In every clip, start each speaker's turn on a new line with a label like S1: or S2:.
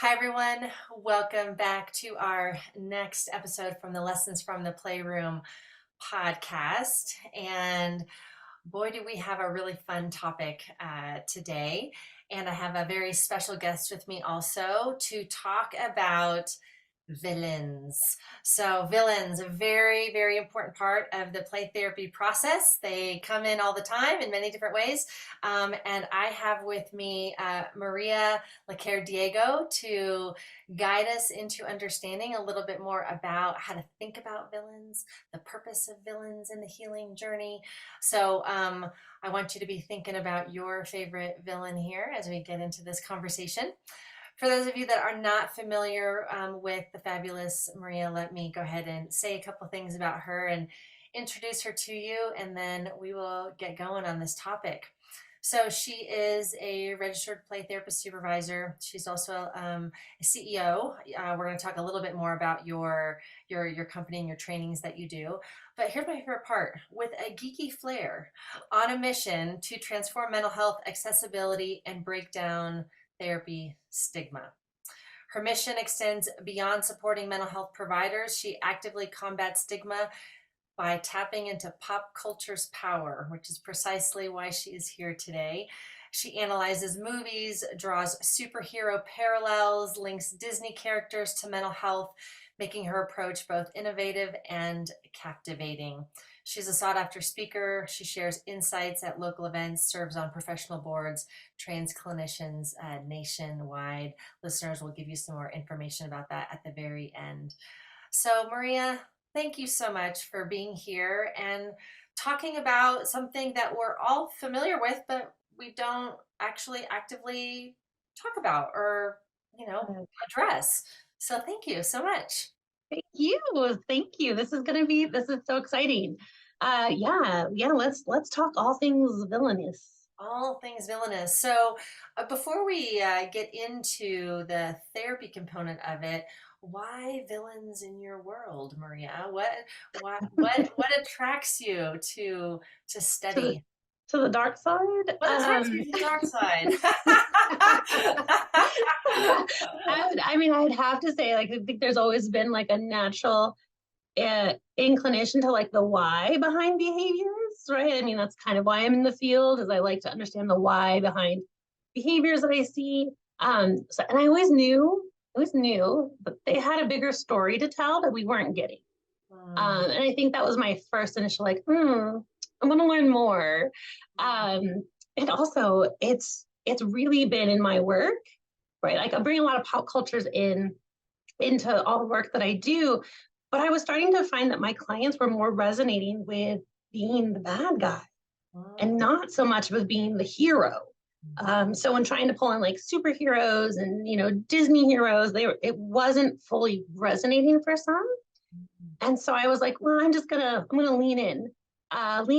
S1: Hi, everyone. Welcome back to our next episode from the Lessons from the Playroom podcast. And boy, do we have a really fun topic today. And I have a very special guest with me also to talk about villains. So villains, a very, very important part of the play therapy process. They come in all the time in many different ways. And I have with me Maria Laquerre Diego to guide us into understanding a little bit more about how to think about villains, the purpose of villains in the healing journey. So I want you to be thinking about your favorite villain here as we get into this conversation. For those of you that are not familiar with the fabulous Maria, let me go ahead and say a couple things about her and introduce her to you, and then we will get going on this topic. So she is a registered play therapist supervisor. She's also a CEO. We're going to talk a little bit more about your company and your trainings that you do. But here's my favorite part: with a geeky flair, on a mission to transform mental health accessibility and break down therapy stigma. Her mission extends beyond supporting mental health providers. She actively combats stigma by tapping into pop culture's power, which is precisely why she is here today. She analyzes movies, draws superhero parallels, links Disney characters to mental health, making her approach both innovative and captivating. She's a sought-after speaker. She shares insights at local events, serves on professional boards, trains clinicians nationwide. Listeners will give you some more information about that at the very end. So, Maria, thank you so much for being here and talking about something that we're all familiar with, but we don't actually actively talk about or, address. So, thank you so much.
S2: Thank you. Thank you. This is so exciting. Yeah, let's talk all things villainous.
S1: All things villainous. So, before we get into the therapy component of it, why villains in your world, Maria? What attracts you to
S2: To the
S1: study?
S2: to the dark side.
S1: What attracts you to the dark side?
S2: I'd have to say, like, I think there's always been like a natural inclination to like the why behind behaviors, right? I mean, that's kind of why I'm in the field, is I like to understand the why behind behaviors that I see. And I always knew that they had a bigger story to tell that we weren't getting.
S1: Hmm.
S2: And I think that was my first initial like, I want to learn more. And also, it's really been in my work, right? Like I bring a lot of pop cultures into all the work that I do, but I was starting to find that my clients were more resonating with being the bad guy and
S1: Hmm.
S2: not so much with being the hero. So when trying to pull in like superheroes and Disney heroes, it wasn't fully resonating for some. And so I was like, well, I'm gonna lean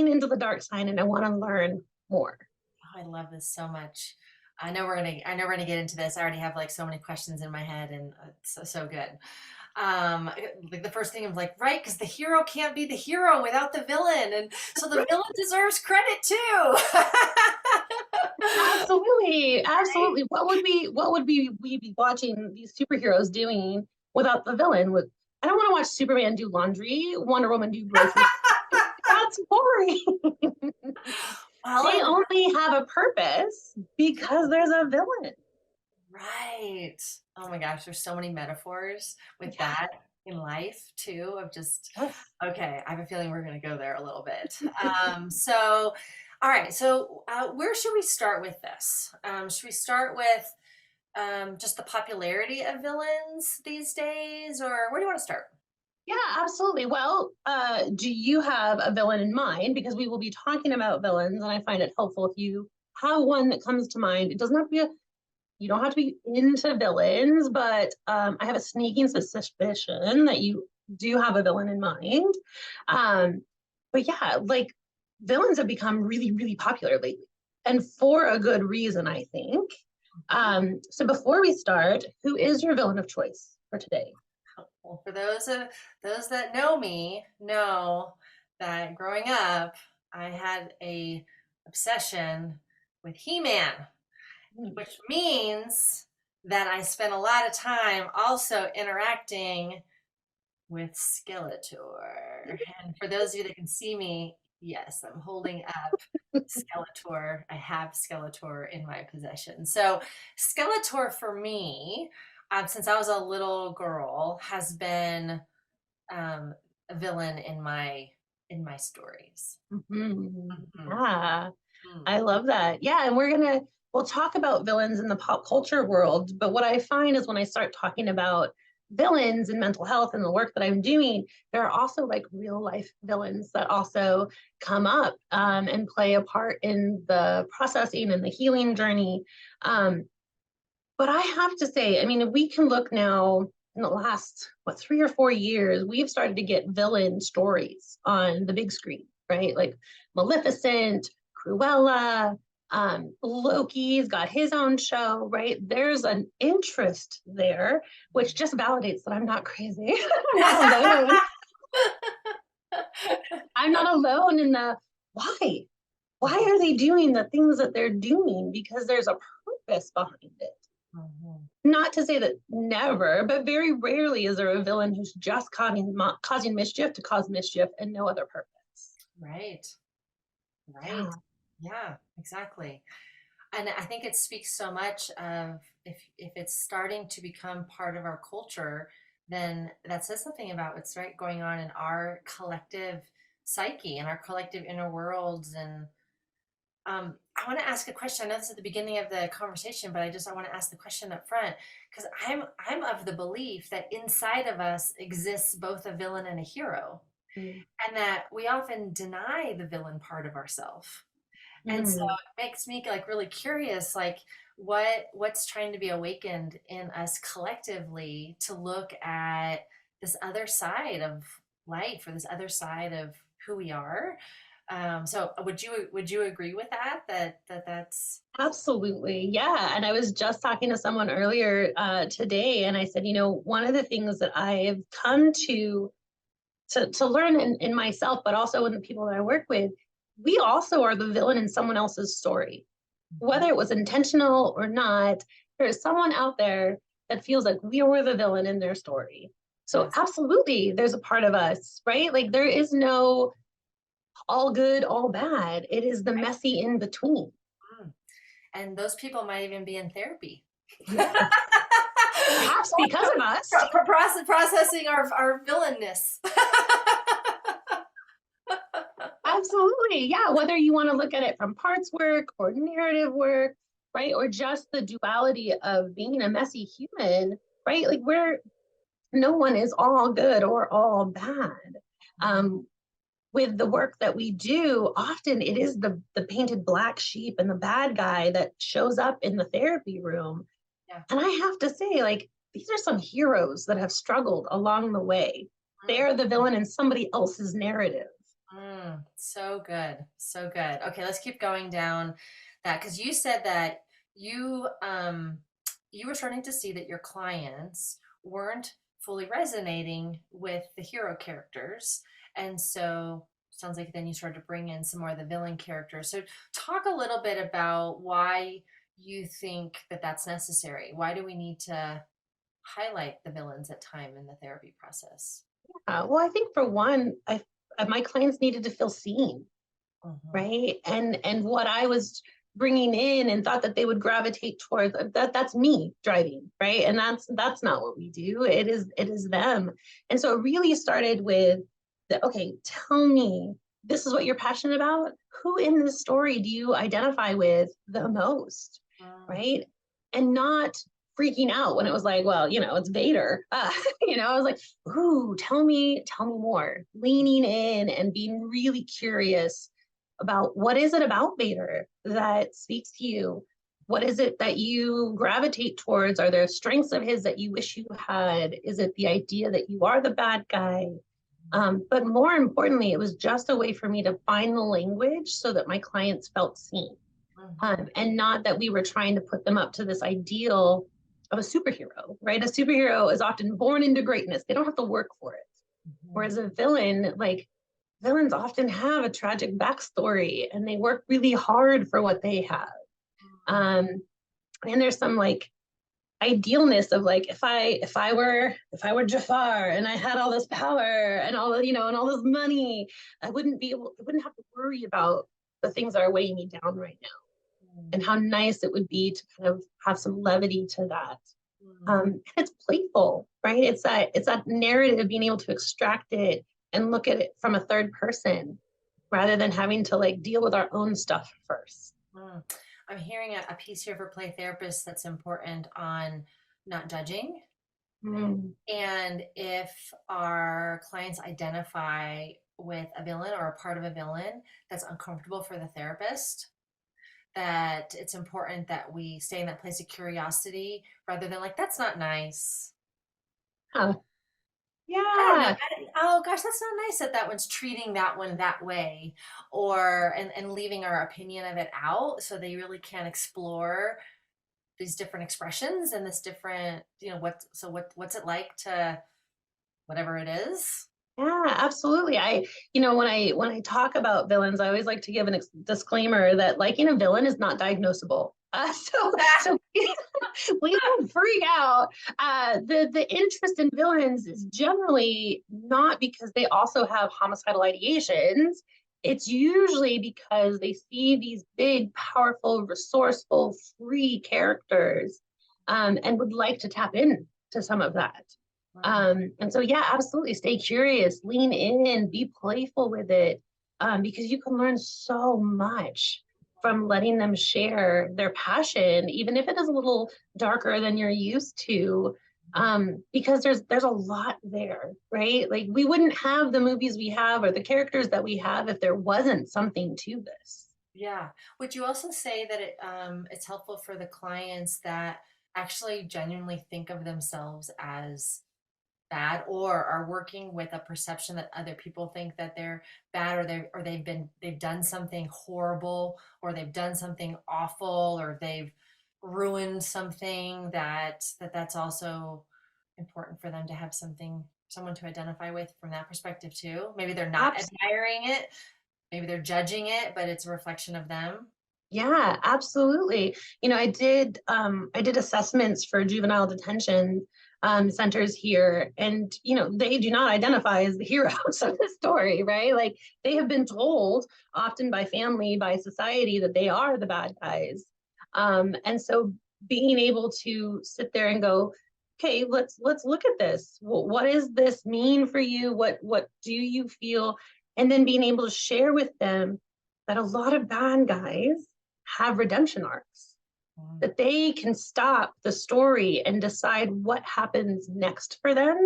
S2: into the dark side, and I want to learn more.
S1: Oh, I love this so much. I know we're gonna get into this. I already have like so many questions in my head, and it's so good. Like the first thing I'm like, right, because the hero can't be the hero without the villain, and so the villain deserves credit too.
S2: Absolutely,
S1: Right?
S2: absolutely. We be watching these superheroes doing without the villain? With I don't want to watch Superman do laundry, Wonder Woman do groceries. That's boring.
S1: Well,
S2: They
S1: and
S2: only have a purpose because there's a villain.
S1: right. Oh my gosh, there's so many metaphors with
S2: Yeah.
S1: that in life too, of just,
S2: Yes.
S1: okay, I have a feeling we're going to go there a little bit. So, all right, so where should we start with this? Should we start with just the popularity of villains these days, or where do you want to start?
S2: Yeah, absolutely. Well, do you have a villain in mind? Because we will be talking about villains, and I find it helpful if you have one that comes to mind. It doesn't have to be you don't have to be into villains, but I have a sneaking suspicion that you do have a villain in mind. Um, but yeah, like villains have become really, really popular lately, and for a good reason, I think. So before we start, who is your villain of choice for today?
S1: Well, for those that know me, know that growing up, I had a obsession with He-Man, which means that I spent a lot of time also interacting with Skeletor. And for those of you that can see me, yes, I'm holding up Skeletor. I have Skeletor in my possession. So Skeletor for me, since I was a little girl, has been a villain in my stories. Mhm.
S2: Yeah,
S1: Mm.
S2: I love that. Yeah, and we'll talk about villains in the pop culture world, but what I find is when I start talking about villains and mental health and the work that I'm doing, there are also like real life villains that also come up and play a part in the processing and the healing journey. Um, but I have to say, I mean, we can look now in the last, 3 or 4 years, we've started to get villain stories on the big screen, right? Like Maleficent, Cruella, Loki's got his own show, right? There's an interest there, which just validates that I'm not crazy. I'm not alone. I'm not alone in the why. Why are they doing the things that they're doing? Because there's a purpose behind it.
S1: Mhm.
S2: Not to say that never, but very rarely is there a villain who's just causing mischief to cause mischief and no other purpose.
S1: Right. Right.
S2: Yeah.
S1: Yeah, exactly. And I think it speaks so much of if it's starting to become part of our culture, then that says something about what's right going on in our collective psyche and our collective inner worlds. And I want to ask a question. I know this is at the beginning of the conversation, but I want to ask the question up front because I'm of the belief that inside of us exists both a villain and a hero,
S2: Mm.
S1: and that we often deny the villain part of ourselves. And so
S2: Mm.
S1: it makes me like really curious, like what's trying to be awakened in us collectively to look at this other side of life or this other side of who we are. So would you agree with that? That's
S2: Absolutely. Yeah. And I was just talking to someone earlier today, and I said, one of the things that I've come to learn in myself, but also in the people that I work with, we also are the villain in someone else's story. Whether it was intentional or not, there is someone out there that feels like we were the villain in their story. So
S1: yes.
S2: absolutely, there's a part of us, right? Like there is no all good, all bad. It is the messy in between.
S1: Mm. And those people might even be in therapy.
S2: Yes. Perhaps because of us.
S1: Processing our villainness.
S2: Absolutely. Yeah. Whether you want to look at it from parts work or narrative work, right? Or just the duality of being a messy human, right? Like no one is all good or all bad. Um, with the work that we do, often it is the painted black sheep and the bad guy that shows up in the therapy room.
S1: Yeah.
S2: And I have to say, like, these are some heroes that have struggled along the way. They're the villain in somebody else's narrative.
S1: So good. So good. Okay, let's keep going down that because you said that you were starting to see that your clients weren't fully resonating with the hero characters. And so sounds like then you started to bring in some more of the villain characters. So talk a little bit about why you think that that's necessary. Why do we need to highlight the villains at time in the therapy process?
S2: Well, I think for one, my clients needed to feel seen,
S1: Mhm.
S2: right? And what I was bringing in and thought that they would gravitate towards that's me driving, right? And that's not what we do. It is them. And so it really started with okay, tell me, this is what you're passionate about. Who in this story do you identify with the most,
S1: Mm.
S2: right? And not freaking out when it was like, well, it's Vader. I was like, ooh, tell me more. Leaning in and being really curious about what is it about Vader that speaks to you? What is it that you gravitate towards? Are there strengths of his that you wish you had? Is it the idea that you are the bad guy? But more importantly, it was just a way for me to find the language so that my clients felt seen,
S1: Mhm.
S2: and not that we were trying to put them up to this ideal of a superhero, right? A superhero is often born into greatness. They don't have to work for it.
S1: Mhm.
S2: Whereas a villain, like villains often have a tragic backstory and they work really hard for what they have.
S1: Mhm.
S2: Um, and there's some like idealness of like if I were Jafar and I had all this power and all the, and all this money, I wouldn't have to worry about the things that are weighing me down right now.
S1: Mm,
S2: And how nice it would be to kind of have some levity to that.
S1: mm.
S2: And it's playful, right? It's that narrative, being able to extract it and look at it from a third person rather than having to like deal with our own stuff first.
S1: Mm. I'm hearing a piece here for play therapists that's important on not judging.
S2: Mm.
S1: And if our clients identify with a villain or a part of a villain that's uncomfortable for the therapist, that it's important that we stay in that place of curiosity rather than like, that's not nice.
S2: Huh.
S1: I don't know.
S2: Yeah.
S1: Oh gosh, that's not nice that that one's treating that one that way, or and leaving our opinion of it out, so they really can explore these different expressions and this different, what's it like to whatever it is.
S2: Yeah, absolutely. When I talk about villains, I always like to give disclaimer that liking a villain is not diagnosable. So please don't freak out. The interest in villains is generally not because they also have homicidal ideations. It's usually because they see these big, powerful, resourceful, free characters, and would like to tap in to some of that.
S1: Mm,
S2: And so, yeah, absolutely. Stay curious, lean in, be playful with it, because you can learn so much from letting them share their passion, even if it is a little darker than you're used to. Because there's a lot there, right? Like we wouldn't have the movies we have or the characters that we have if there wasn't something to this.
S1: yeah. Would you also say that it's helpful for the clients that actually genuinely think of themselves as bad or are working with a perception that other people think that they're bad, or they've done something horrible, or they've done something awful, or they've ruined something, that's also important for them to have someone to identify with from that perspective too. Maybe they're not admiring it, maybe they're judging it, but it's a reflection of them.
S2: Yeah, absolutely. I did assessments for juvenile detention centers here, and they do not identify as the heroes of the story, right? Like they have been told, often by family, by society, that they are the bad guys. And so being able to sit there and go, okay, let's look at this. What does this mean for you? What do you feel? And then being able to share with them that a lot of bad guys have redemption arcs,
S1: Mm,
S2: that they can stop the story and decide what happens next for them.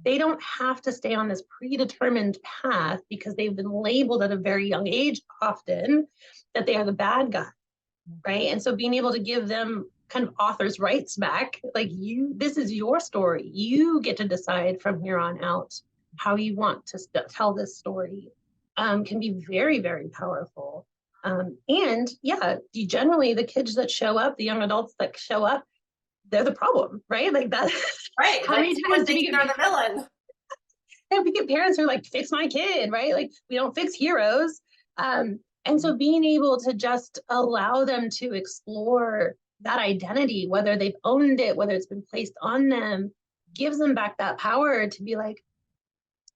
S2: They don't have to stay on this predetermined path because they've been labeled at a very young age, often, that they are the bad guy, right? And so being able to give them kind of author's rights back, like this is your story. You get to decide from here on out how you want to tell this story, can be very, very powerful. And yeah, generally the kids that show up, the young adults that show up, they're the problem, right? Like that.
S1: right,
S2: How
S1: like
S2: many
S1: someone
S2: times do
S1: thinks they're the villain.
S2: we get parents who are like, fix my kid, right? Like we don't fix heroes. And so being able to just allow them to explore that identity, whether they've owned it, whether it's been placed on them, gives them back that power to be like,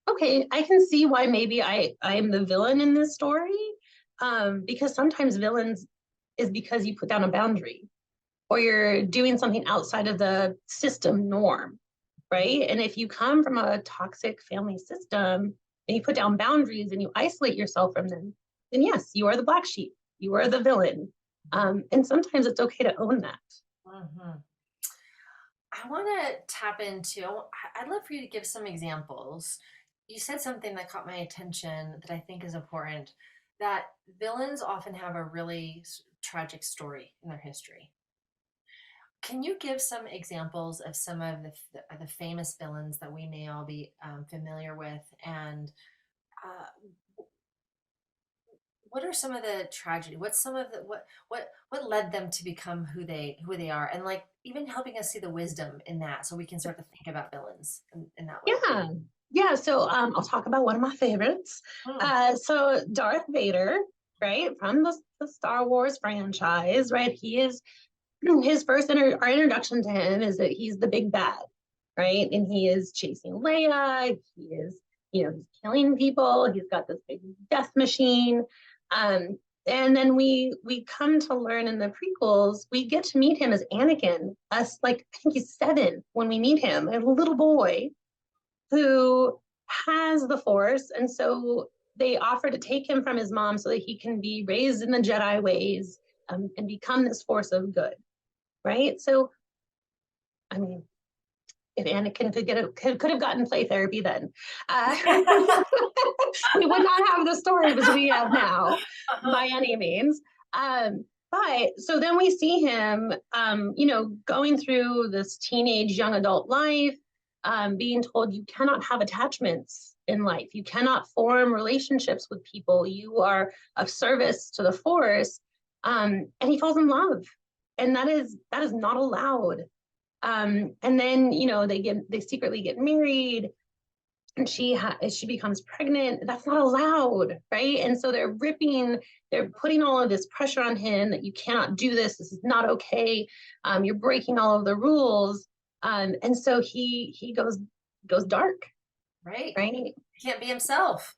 S2: okay, I can see why maybe I'm the villain in this story. Because sometimes villains is because you put down a boundary or you're doing something outside of the system norm, right? And if you come from a toxic family system and you put down boundaries and you isolate yourself from them, then yes, you are the black sheep, you are the villain. And sometimes it's okay to own that.
S1: Mhm. I want to tap into, I'd love for you to give some examples. You said something that caught my attention that I think is important, that villains often have a really tragic story in their history. Can you give some examples of some of the famous villains that we may all be familiar with? And what are some of the tragedy? What's some of the what led them to become who they are? And like even helping us see the wisdom in that, so we can start to think about villains in that way.
S2: Yeah. Yeah. So I'll talk about one of my favorites.
S1: Mm,
S2: So Darth Vader, right, from the Star Wars franchise, right? He is our introduction to him is that he's the big bad, right? And he is chasing Leia. He is, he's killing people. He's got this big death machine. And then we come to learn in the prequels, we get to meet him as Anakin, us like I think he's 7 when we meet him, a little boy who has the Force, and so they offer to take him from his mom so that he can be raised in the Jedi ways, and become this force of good, right? So, I mean, if Anakin could have gotten play therapy then, we would not have the stories we have now by any means. But so then we see him, going through this teenage young adult life, being told you cannot have attachments in life. You cannot form relationships with people. You are of service to the Force. And he falls in love. And that is not allowed. And then, they secretly get married, and she becomes pregnant. That's not allowed, right? And so they're putting all of this pressure on him that you cannot do this. This is not okay. You're breaking all of the rules. And so he goes dark,
S1: Right.
S2: right?
S1: He can't be himself.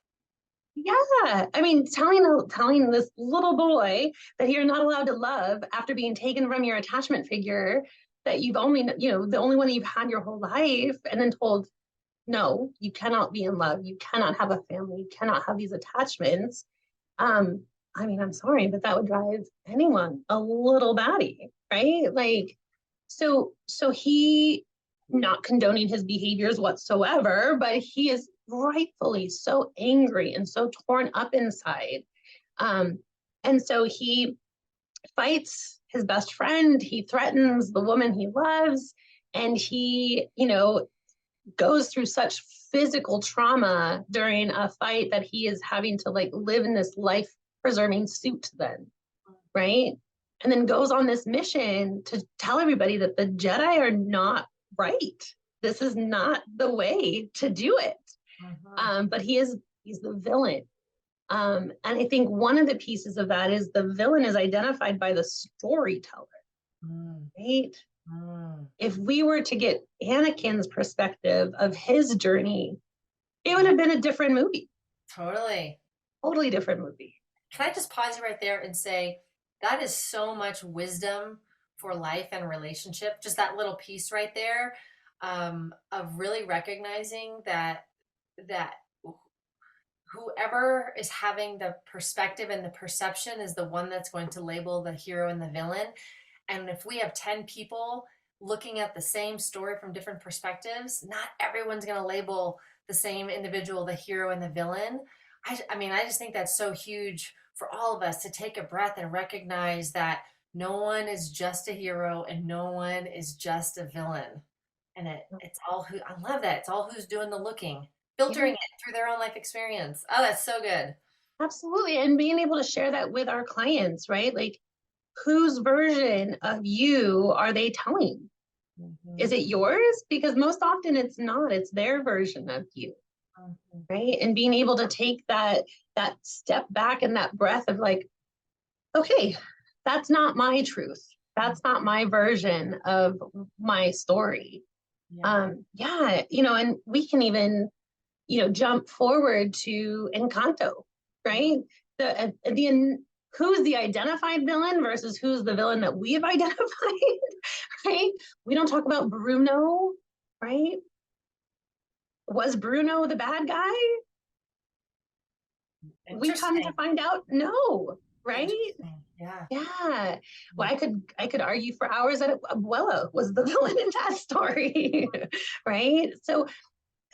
S2: Yeah, I mean, telling this little boy that you're not allowed to love after being taken from your attachment figure that you've only, the only one you've had your whole life, and then told, no, you cannot be in love, you cannot have a family, you cannot have these attachments. I mean, I'm sorry, but that would drive anyone a little batty, right? Like, so he, not condoning his behaviors whatsoever, but he is rightfully so angry and so torn up inside. And so he fights his best friend, he threatens the woman he loves, and he, goes through such physical trauma during a fight that he is having to like live in this life preserving suit then, right? And then goes on this mission to tell everybody that the Jedi are not right. This is not the way to do it. But he's the villain. And I think one of the pieces of that is the villain is identified by the storyteller, right? If we were to get Anakin's perspective of his journey, it would have been a different movie. Totally different movie.
S1: Can I just pause you right there and say that is so much wisdom for life and relationship, just that little piece right there, of really recognizing that whoever is having the perspective and the perception is the one that's going to label the hero and the villain. And if we have 10 people looking at the same story from different perspectives, not everyone's going to label the same individual the hero and the villain. I mean, I just think that's so huge for all of us to take a breath and recognize that no one is just a hero and no one is just a villain. And it's all who, I love that. It's all who's doing the looking, filtering it through their own life experience. Oh, that's so good.
S2: Absolutely. And being able to share that with our clients, right? Like, whose version of you are they telling? Is it yours? Because most often it's not, it's their version of you. Right. And being able to take that step back and that breath of like, okay, that's not my truth. That's not my version of my story. And we can even, jump forward to Encanto, right? Who's the identified villain versus who's the villain that we've identified, right? We don't talk about Bruno, right? Was Bruno the bad guy? We come to find out, no, right? Yeah. Well, I could argue for hours that Abuela was the villain in that story, right? So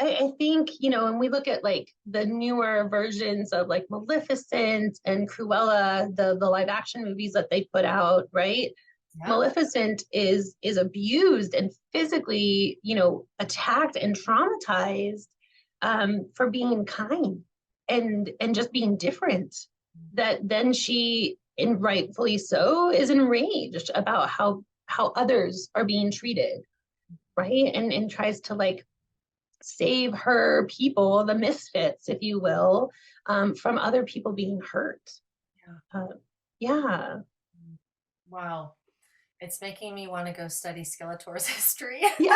S2: I think, when we look at like the newer versions of like Maleficent and Cruella, the live action movies that they put out, right? Yeah. Maleficent is abused and physically, attacked and traumatized, for being kind and just being different. That then she, and rightfully so, is enraged about how others are being treated, right? And tries to like save her people, the misfits, if you will, from other people being hurt. Yeah.
S1: Wow. It's making me want to go study Skeletor's history.
S2: Yeah.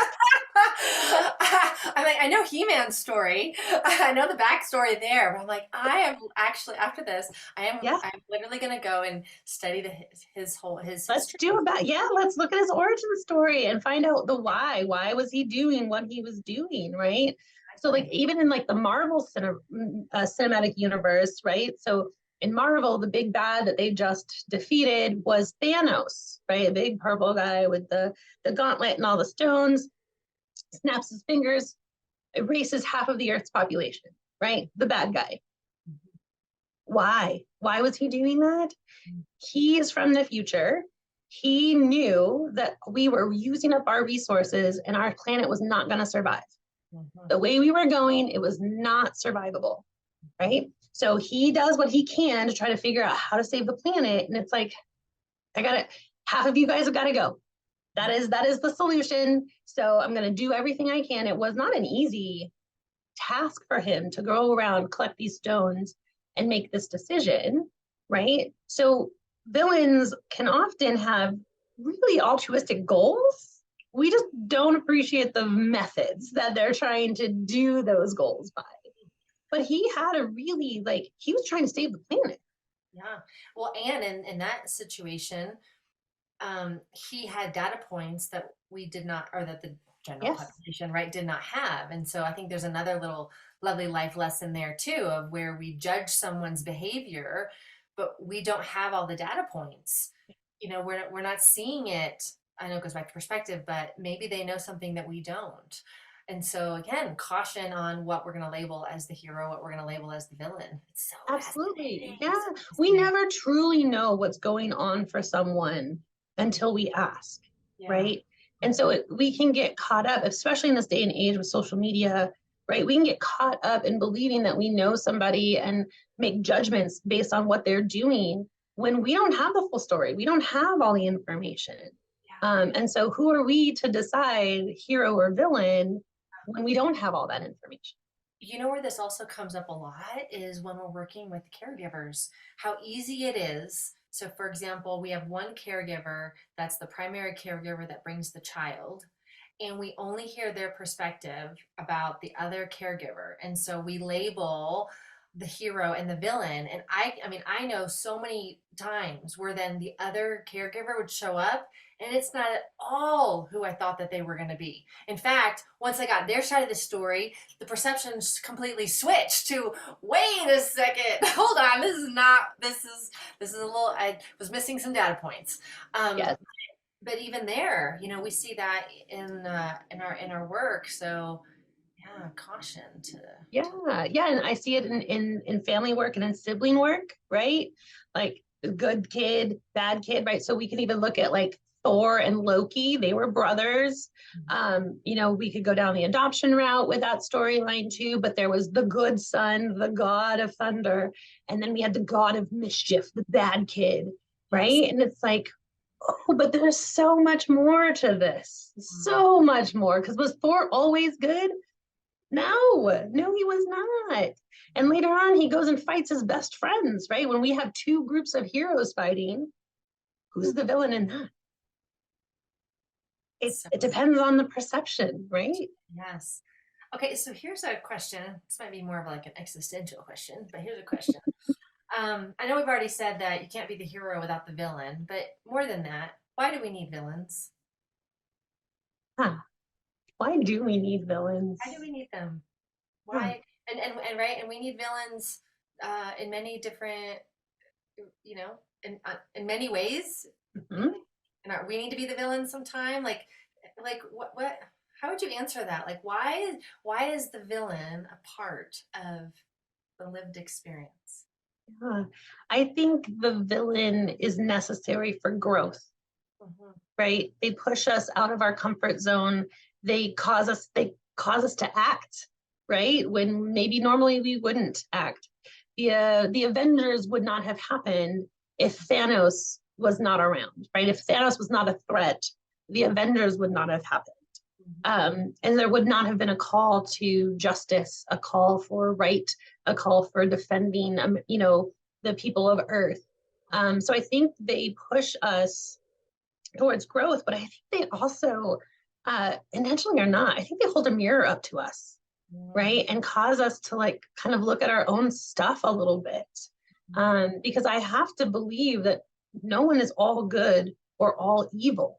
S1: I mean, I know He-Man's story. I know the backstory there, but I'm like, I am actually after this,
S2: Yeah.
S1: I'm literally gonna go and study his
S2: Let's
S1: history.
S2: do about, yeah, let's look at his origin story and find out the why. Why was he doing what he was doing, right? So like
S1: Exactly.
S2: even in like the Marvel cinematic universe, right? So in Marvel, the big bad that they just defeated was Thanos, right? A big purple guy with the gauntlet and all the stones, snaps his fingers, erases half of the Earth's population, right? The bad guy. Why? Why was he doing that? He is from the future. He knew that we were using up our resources and our planet was not going to survive.
S1: Mhm.
S2: The way we were going, it was not survivable, right? So he does what he can to try to figure out how to save the planet. And it's like, I got it. Half of you guys have got to go. That is the solution. So I'm going to do everything I can. It was not an easy task for him to go around, collect these stones, and make this decision, right? So villains can often have really altruistic goals. We just don't appreciate the methods that they're trying to do those goals by. But he had a really, like, he was trying to save the planet.
S1: Yeah. Well, and in that situation, he had data points that we did not, or that the general
S2: Yes,
S1: population, right, did not have. And so I think there's another little lovely life lesson there too, of where we judge someone's behavior, but we don't have all the data points. We're not seeing it. I know it goes back to perspective, but maybe they know something that we don't. And so again, caution on what we're going to label as the hero, what we're going to label as the villain. It's so
S2: absolutely.
S1: fascinating.
S2: Yeah.
S1: So
S2: We
S1: fascinating.
S2: never truly know what's going on for someone until we ask,
S1: Yeah.
S2: right? And so we can get caught up, especially in this day and age with social media, right? We can get caught up in believing that we know somebody and make judgments based on what they're doing when we don't have the full story. We don't have all the information.
S1: Yeah.
S2: And so who are we to decide hero or villain when we don't have all that information?
S1: You know where this also comes up a lot is when we're working with caregivers, how easy it is. So, for example, we have one caregiver that's the primary caregiver that brings the child, and we only hear their perspective about the other caregiver. And so we label the hero and the villain. And I mean, I know so many times where then the other caregiver would show up and it's not at all who I thought that they were going to be. In fact, once I got their side of the story, the perceptions completely switched to, wait a second, hold on, this is a little, I was missing some data points. Um,
S2: Yes.
S1: but even there, we see that in our work. So yeah, caution
S2: Yeah, and I see it in family work and in sibling work, right? Like good kid, bad kid, right? So we can even look at like Thor and Loki, they were brothers. We could go down the adoption route with that storyline too, but there was the good son, the god of thunder, and then we had the god of mischief, the bad kid,
S1: yes.
S2: right? And it's like, oh, but there's so much more to this,
S1: Mm.
S2: so much more. Because was Thor always good? No, he was not. And later on, he goes and fights his best friends, right? When we have two groups of heroes fighting, who's the villain in that? It,
S1: So
S2: it depends on the perception, right?
S1: yes. Okay, so here's a question. This might be more of like an existential question, but here's a question. I know we've already said that you can't be the hero without the villain, but more than that, why do we need villains?
S2: Huh. Why do we need
S1: Why do
S2: villains?
S1: we need them?
S2: Huh.
S1: Why? And right, and we need villains in many different, in many ways.
S2: Mhm.
S1: And we need to be the villain sometime. Like what? How would you answer that? Like, why is the villain a part of the lived experience?
S2: Yeah. I think the villain is necessary for growth,
S1: Hmm.
S2: right? They push us out of our comfort zone. They cause us to act, right? When maybe normally we wouldn't act. The Avengers would not have happened if Thanos was not around, right? If Thanos was not a threat, the Avengers would not have happened. And there would not have been a call to justice, a call for right, a call for defending, the people of Earth. So I think they push us towards growth, but I think they also, intentionally or not, I think they hold a mirror up to us,
S1: Mm,
S2: right? And cause us to like kind of look at our own stuff a little bit. Because I have to believe that no one is all good or all evil.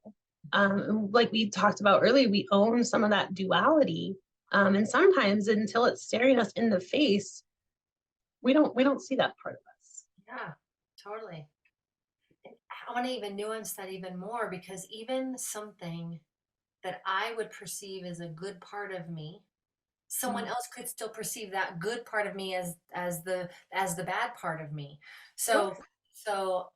S2: Like we talked about earlier, we own some of that duality. And sometimes until it's staring us in the face, we don't see that part of us.
S1: yeah, totally. I want to even nuance that even more because even something that I would perceive as a good part of me, someone
S2: Mm.
S1: else could still perceive that good part of me as the bad part of me.
S2: Yes.
S1: So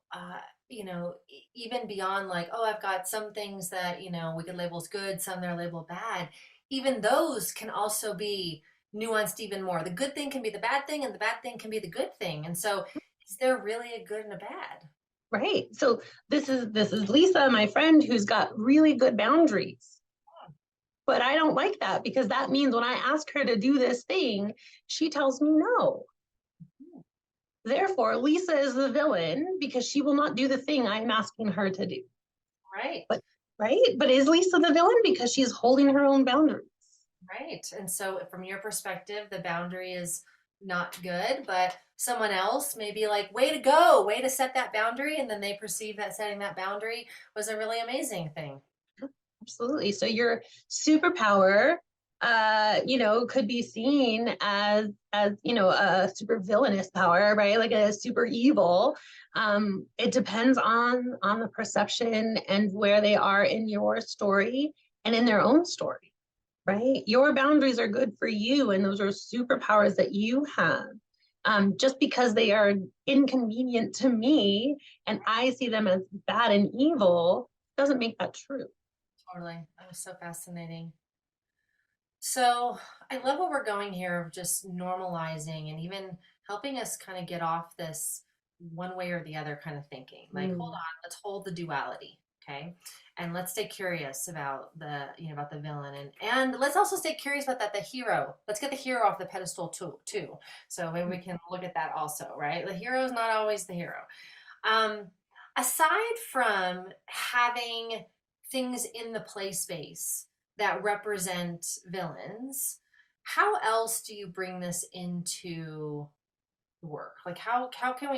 S1: you know, even beyond like, oh, I've got some things that, you know, we could label as good, some they're labeled bad. Even those can also be nuanced even more. The good thing can be the bad thing, and the bad thing can be the good thing. And so, is there really a good and a bad?
S2: Right. So this is Lisa, my friend, who's got really good boundaries. But I don't like that because that means when I ask her to do this thing, she tells me no. Therefore, Lisa is the villain because she will not do the thing I'm asking her to do.
S1: Right.
S2: But right? But is Lisa the villain because she's holding her own boundaries?
S1: Right. And so, from your perspective, the boundary is not good, but someone else may be like, way to go, way to set that boundary. And then they perceive that setting that boundary was a really amazing thing.
S2: Absolutely. So your superpower, could be seen as a super villainous power, right? Like a super evil. It depends on the perception and where they are in your story and in their own story, right? Your boundaries are good for you, and those are superpowers that you have. Just because they are inconvenient to me and I see them as bad and evil doesn't make that true.
S1: Totally. That was so fascinating. So I love what we're going here of just normalizing and even helping us kind of get off this one way or the other kind of thinking. Like, hold
S2: Mm.
S1: on, let's hold the duality, okay? And let's stay curious about the, you know, about the villain, and let's also stay curious about that the hero. Let's get the hero off the pedestal too. So maybe we can look at that also, right? The hero is not always the hero. Um, Aside from having things in the play space that represent villains, how else do you bring this into work? Like how can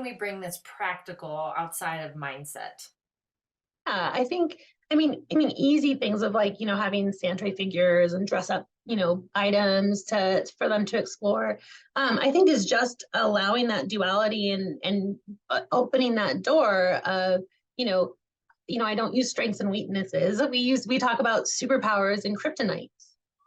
S1: we bring this practical outside of mindset?
S2: Yeah, I mean, easy things of like, having Santa figures and dress up, items to for them to explore. I think is just allowing that duality and opening that door of, you know, I don't use strengths and weaknesses. We talk about superpowers and kryptonite,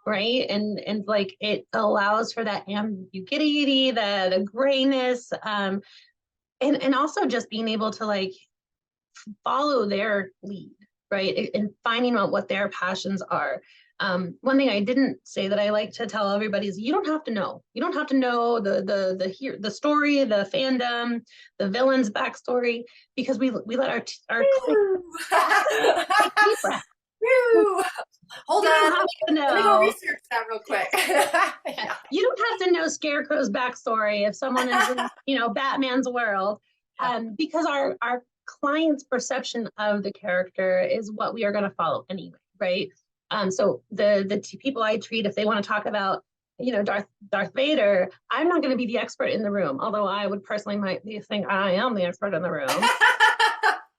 S2: right? And like it allows for that ambiguity, the grayness, and also just being able to like follow their lead, right? And finding out what their passions are. One thing I didn't say that I like to tell everybody is you don't have to know. You don't have to know the story, the fandom, the villain's backstory, because we let our clients
S1: Woo!
S2: take deep breath.
S1: Woo! Hold
S2: You don't
S1: on,
S2: have to
S1: let me go
S2: know.
S1: research that real quick. Yeah.
S2: You don't have to know Scarecrow's backstory if someone is in, Batman's world,
S1: Yeah.
S2: because our client's perception of the character is what we are going to follow anyway, right? So the people I treat, if they want to talk about, Darth Vader, I'm not going to be the expert in the room, although I would personally might think I am the expert in the room.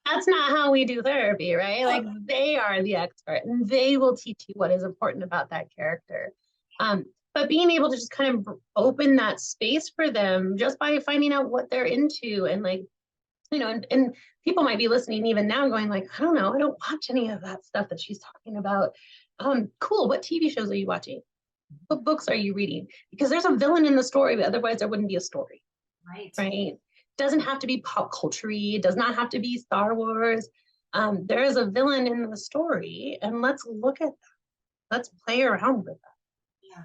S2: That's not how we do therapy, right? Like they are the expert and they will teach you what is important about that character. Um, but being able to just kind of open that space for them just by finding out what they're into and like, and people might be listening even now going like, I don't know, I don't watch any of that stuff that she's talking about. Cool. What TV shows are you watching? What books are you reading? Because there's a villain in the story, but otherwise there wouldn't be a story,
S1: Right.
S2: right? Doesn't have to be pop culture, does not have to be Star Wars. There is a villain in the story, and let's look at that. Let's play around with that.
S1: Yeah.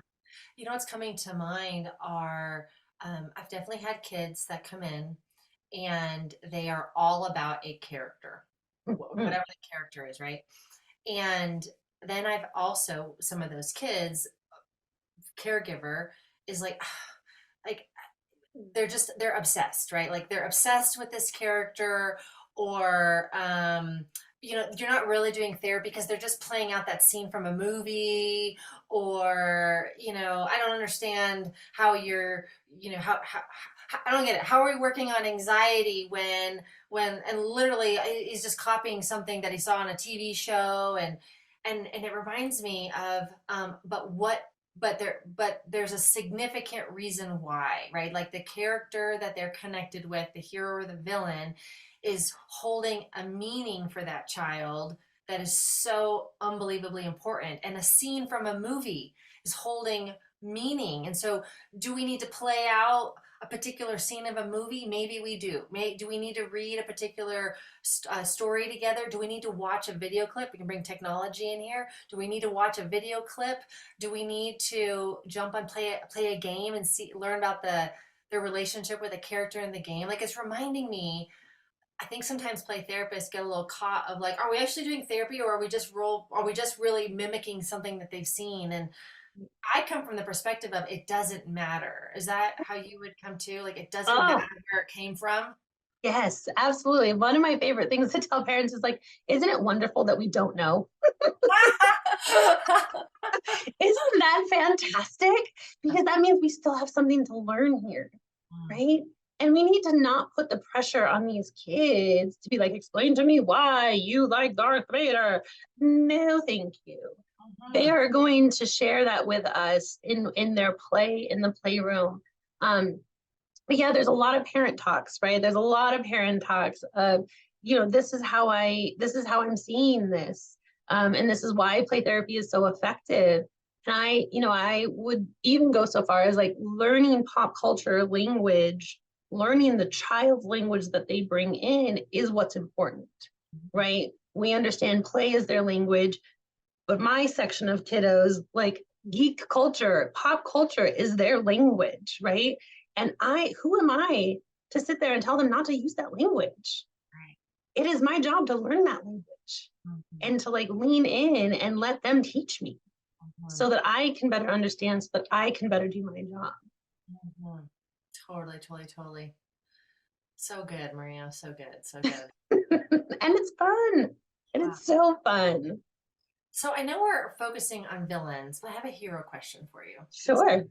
S1: You know what's coming to mind are I've definitely had kids that come in and they are all about a character,
S2: Mhm.
S1: whatever the character is, right? And then I've also some of those kids, caregiver is like, like they're obsessed, right? Like they're obsessed with this character, or you're not really doing therapy because they're just playing out that scene from a movie, or I don't understand how you're, I don't get it. How are we working on anxiety when and literally he's just copying something that he saw on a TV show, and it reminds me of but there's a significant reason why, right? Like the character that they're connected with, the hero or the villain, is holding a meaning for that child that is so unbelievably important. And a scene from a movie is holding meaning. And so, do we need to play out a particular scene of a movie? Maybe we do. Do we need to read a particular story together? Do we need to watch a video clip? We can bring technology in here. Do we need to watch a video clip? Do we need to jump on play a game and learn about the relationship with a character in the game? Like, it's reminding me. I think sometimes play therapists get a little caught of like, are we actually doing therapy, or are we just really mimicking something that they've seen? And I come from the perspective of it doesn't matter. Is that how you would come to? Like, it doesn't matter
S2: Oh,
S1: where it came from?
S2: yes, absolutely. One of my favorite things to tell parents is like, isn't it wonderful that we don't know? Isn't that fantastic? Because that means we still have something to learn here, right? And we need to not put the pressure on these kids to be like, explain to me why you like Darth Vader. No, thank you. They
S1: Mhm.
S2: are going to share that with us in their play in the playroom. But yeah, there's a lot of parent talks, right? There's a lot of parent talks of, this is how I'm seeing this. And this is why play therapy is so effective. And I would even go so far as like learning pop culture language, learning the child's language that they bring in is what's important, right? We understand play is their language, but my section of kiddos, like geek culture, pop culture is their language, right? And who am I to sit there and tell them not to use that language?
S1: Right.
S2: It is my job to learn that language
S1: Mhm.
S2: and to like lean in and let them teach me
S1: Mhm.
S2: so that I can better understand, so that I can better do my job.
S1: Mhm. Totally, totally, totally. So good, Maria. So good. So good.
S2: And it's fun. And
S1: Wow.
S2: it's so fun.
S1: So I know we're focusing on villains, but I have a hero question for you.
S2: Sure.
S1: Right?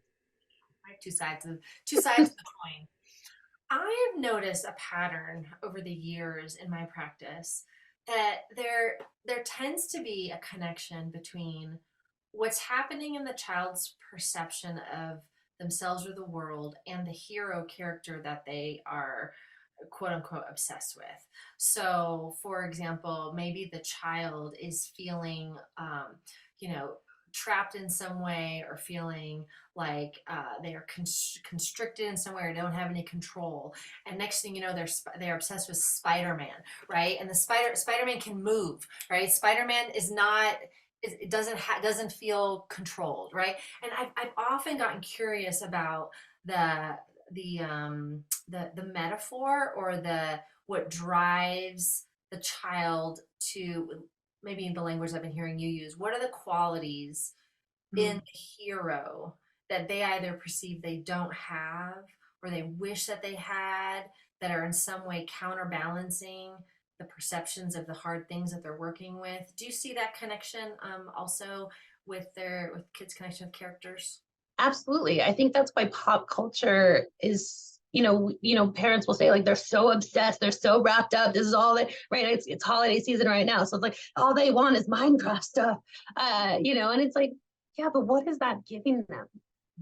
S1: Two sides of the coin. I have noticed a pattern over the years in my practice that there tends to be a connection between what's happening in the child's perception of themselves or the world and the hero character that they are quote unquote obsessed with. So, for example, maybe the child is feeling, you know, trapped in some way, or feeling like they are constricted in some way, or don't have any control. And next thing you know, they're obsessed with Spider-Man, right? And the Spider-Man can move, right? Spider-Man is not it doesn't feel controlled, right? And I've often gotten curious about the the metaphor, or the what drives the child to, maybe in the language I've been hearing you use, what are the qualities in
S2: Mm.
S1: the hero that they either perceive they don't have, or they wish that they had, that are in some way counterbalancing the perceptions of the hard things that they're working with? Do you see that connection, also with kids' connection with characters?
S2: Absolutely. I think that's why pop culture is, parents will say like they're so obsessed, they're so wrapped up. This is all that, right? It's holiday season right now. So it's like all they want is Minecraft stuff. And it's like, yeah, but what is that giving them?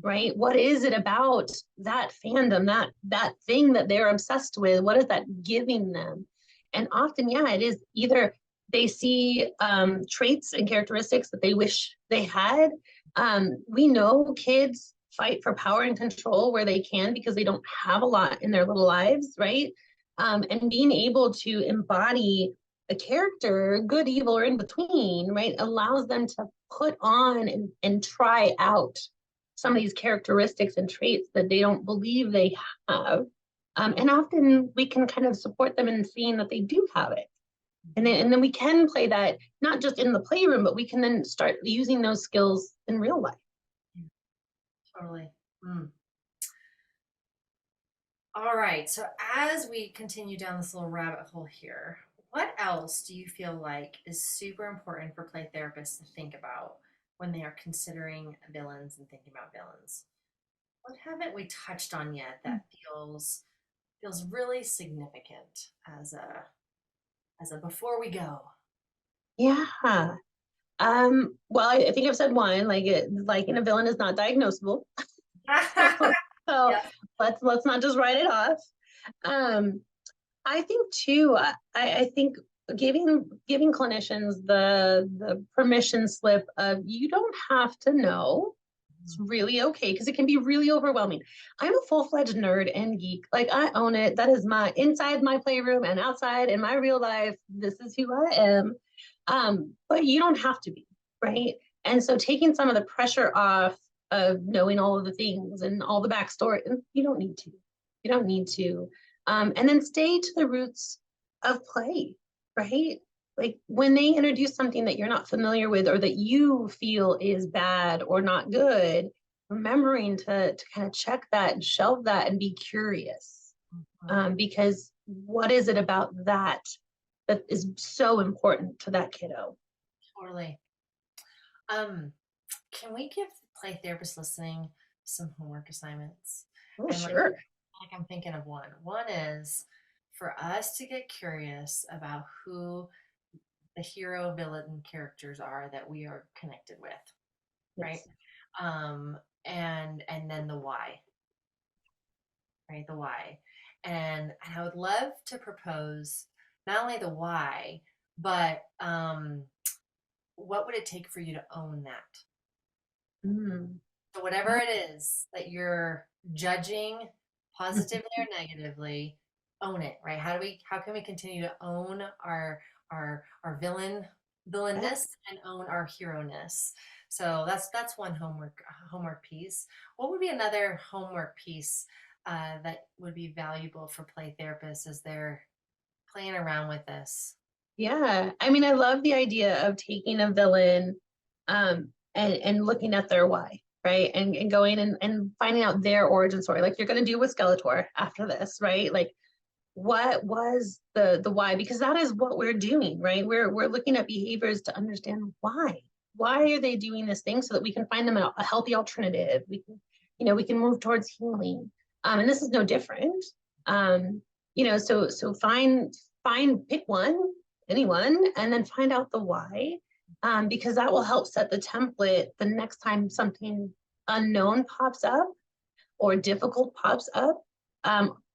S2: Right? What is it about that fandom, that thing that they're obsessed with? What is that giving them? And often, yeah, it is either they see traits and characteristics that they wish they had. We know kids fight for power and control where they can because they don't have a lot in their little lives, right? And being able to embody a character, good, evil, or in between, right, allows them to put on and try out some of these characteristics and traits that they don't believe they have. And often we can kind of support them in seeing that they do have it. And then we can play that not just in the playroom, but we can then start using those skills in real life.
S1: Totally. Mm. All right. So as we continue down this little rabbit hole here, What else do you feel like is super important for play therapists to think about when they are considering villains and thinking about villains? What haven't we touched on yet that feels really significant as a before we go?
S2: Yeah. Well, I think I've said one, like in a villain is not diagnosable. So, so
S1: Yes.
S2: let's not just write it off. Um, I think too, I think giving clinicians the permission slip of you don't have to know. It's really okay because it can be really overwhelming. I'm a full-fledged nerd and geek. Like I own it. That is my inside my playroom and outside in my real life. This is who I am. But you don't have to be, right? And so taking some of the pressure off of knowing all of the things and all the backstory, you don't need to. You don't need to. And then stay to the roots of play, right? Like when they introduce something that you're not familiar with or that you feel is bad or not good, remembering to kind of check that and shelve that and be curious. Because what is it about that is so important to that kiddo?
S1: Totally. Um, can we give play therapists listening some homework assignments?
S2: Oh,
S1: And
S2: sure.
S1: like I'm thinking of one. One is for us to get curious about who the hero villain characters are that we are connected with, right?
S2: Yes.
S1: Um, and then the why, right? The why. And I would love to propose not only the why, but what would it take for you to own that?
S2: Mm.
S1: So whatever it is that you're judging positively or negatively, own it, right? How can we continue to own our villainness and own our hero-ness? So that's one homework piece. What would be another homework piece that would be valuable for play therapists as they're playing around with this?
S2: Yeah, I mean, I love the idea of taking a villain and looking at their why, right? And going and finding out their origin story, like you're going to do with Skeletor after this, right? Like what was the why? Because that is what we're doing, right? We're looking at behaviors to understand why. Why are they doing this thing so that we can find them a healthy alternative? We can, we can move towards healing. And this is no different. Um, so pick one, anyone, and then find out the why, because that will help set the template the next time something unknown pops up or difficult pops up,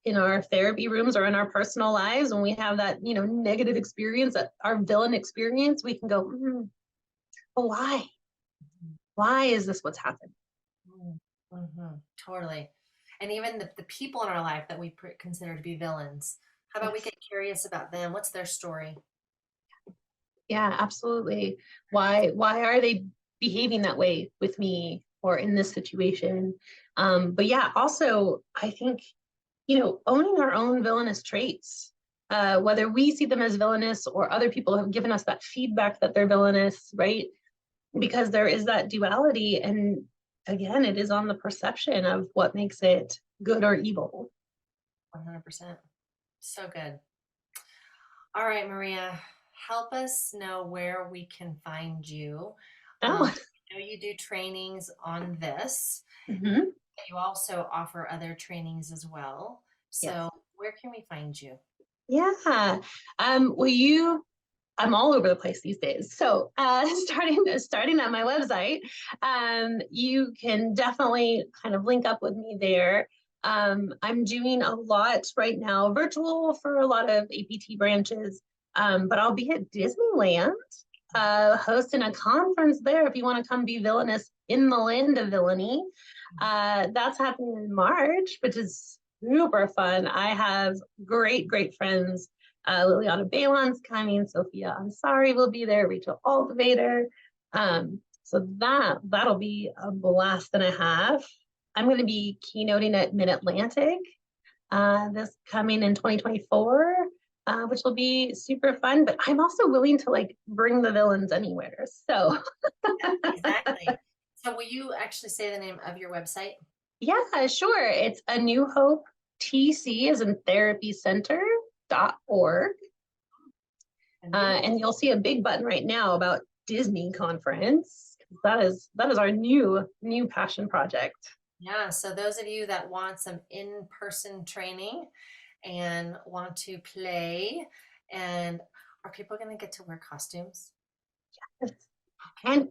S2: in our therapy rooms or in our personal lives. When we have that, negative experience, that our villain experience, we can go, but why? Why is this what's happened?
S1: Mm-hmm. Totally. And even the people in our life that we consider to be villains, how about we
S2: Yes.
S1: get curious about them? What's their story?
S2: Yeah, absolutely. Why are they behaving that way with me or in this situation? But yeah, also I think, owning our own villainous traits, whether we see them as villainous or other people have given us that feedback that they're villainous, right? Because there is that duality. And again, it is on the perception of what makes it good or evil.
S1: 100%. So good. All right, Maria, help us know where we can find you.
S2: Oh,
S1: I know you do trainings on this.
S2: mhm.
S1: You also offer other trainings as well.
S2: Yes.
S1: So where can we find you?
S2: Yeah. Well, I'm all over the place these days. So, starting at my website, you can definitely kind of link up with me there. I'm doing a lot right now, virtual for a lot of APT branches, but I'll be at Disneyland, hosting a conference there if you want to come be villainous in the land of villainy. That's happening in March, which is super fun. I have great friends. Liliana Balon's coming, Sophia Ansari will be there, Rachel Altivator. So that'll be a blast and a half. I'm going to be keynoting at Mid Atlantic this coming in 2024, which will be super fun. But I'm also willing to like bring the villains anywhere. So
S1: Exactly. So will you actually say the name of your website?
S2: yeah, sure. It's A New Hope TC as in therapy center.org.
S1: And you.
S2: And you'll see a big button right now about Disney conference. That is our new passion project.
S1: Yeah, so those of you that want some in-person training and want to play, and are people going to get to wear costumes?
S2: And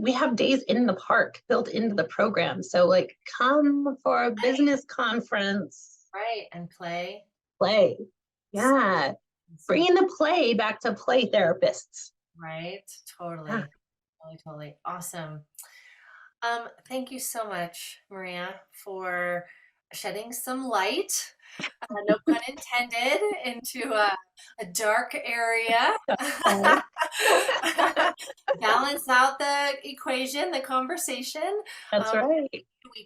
S2: we have days in the park built into the program. So like come for a business conference,
S1: Right, and play.
S2: play. Yeah.
S1: So,
S2: Bringing the play back to play therapists.
S1: right,
S2: Yeah.
S1: totally, totally, totally. Awesome. Thank you so much, Maria, for shedding some light, no pun intended, into a dark area. Balance out the equation, the conversation.
S2: That's
S1: Um,
S2: right.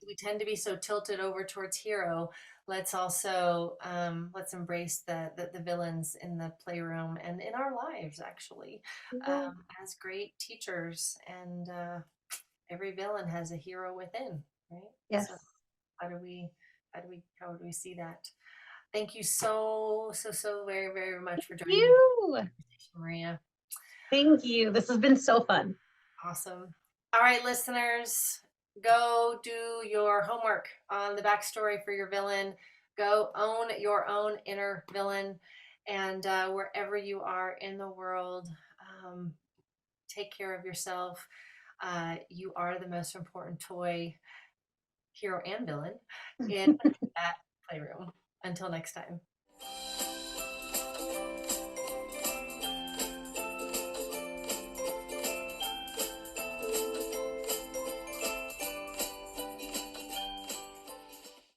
S1: we tend to be so tilted over towards hero. Let's also let's embrace the villains in the playroom and in our lives, actually,
S2: Yeah.
S1: as great teachers. And every villain has a hero within, right?
S2: Yes.
S1: So how do we how do we see that? Thank you so very very much for joining me,
S2: You.
S1: Maria.
S2: Thank you. This has been so fun.
S1: Awesome. All right, listeners, go do your homework on the backstory for your villain. Go own your own inner villain, and wherever you are in the world, um, take care of yourself. You are the most important toy, hero and villain, in that playroom. Until next time.